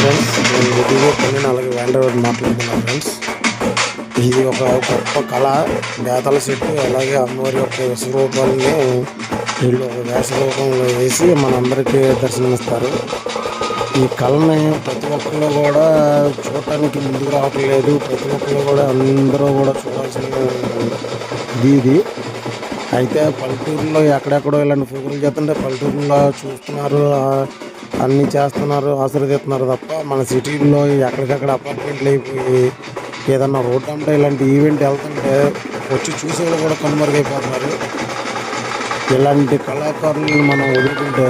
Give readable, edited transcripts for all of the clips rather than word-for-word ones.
Friends, నేను video కొన్ని అలాగే ఆండ్రాయిడ్ మాట్లాడుతున్నాను ఫ్రెండ్స్. ఇది ఒక గొప్ప కళ. బేతాల చెట్టు అలాగే అమ్మవారి యొక్క విశ్వరూపాలని వీళ్ళు ఒక వేష రూపంలో వేసి మనందరికీ దర్శనమిస్తారు. ఈ కళని ప్రతి ఒక్కరు కూడా చూడటానికి ముందుకు రావట్లేదు. ప్రతి ఒక్కరు కూడా అందరూ కూడా చూడాల్సిన ఇది. అయితే పల్లెటూరులో ఎక్కడెక్కడో ఇలాంటి ప్రోగ్రాం చేస్తుంటే పల్లెటూరులో చూస్తున్నారు, అన్నీ చేస్తున్నారు, ఆశీర్వదిస్తున్నారు తప్ప మన సిటీల్లో ఎక్కడికక్కడ అపార్ట్మెంట్లు అయిపోయి ఏదన్నా రోడ్డు అంటే ఇలాంటి ఈవెంట్ వెళ్తుంటే వచ్చి చూసేవాళ్ళు కూడా కనుమరుగైపోతున్నారు. ఇలాంటి కళాకారులను మనం వదులుకుంటే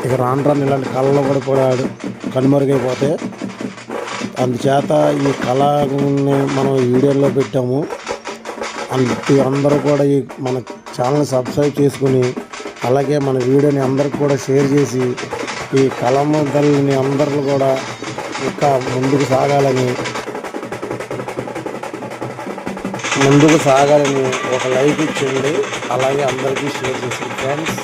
ఇక రాను ఇలాంటి కళలు కూడా కనుమరుగైపోతే, అందుచేత ఈ కళని మనం వీడియోలో పెట్టాము. అందరూ కూడా ఈ మన ఛానల్ సబ్స్క్రైబ్ చేసుకుని అలాగే మన వీడియోని అందరికి కూడా షేర్ చేసి ఈ కళాకారులని అందరూ కూడా ఇంకా ముందుకు సాగాలని ఒక లైక్ ఇచ్చేయండి. అలాగే అందరికీ షేర్ చేసి ఫ్రెండ్స్.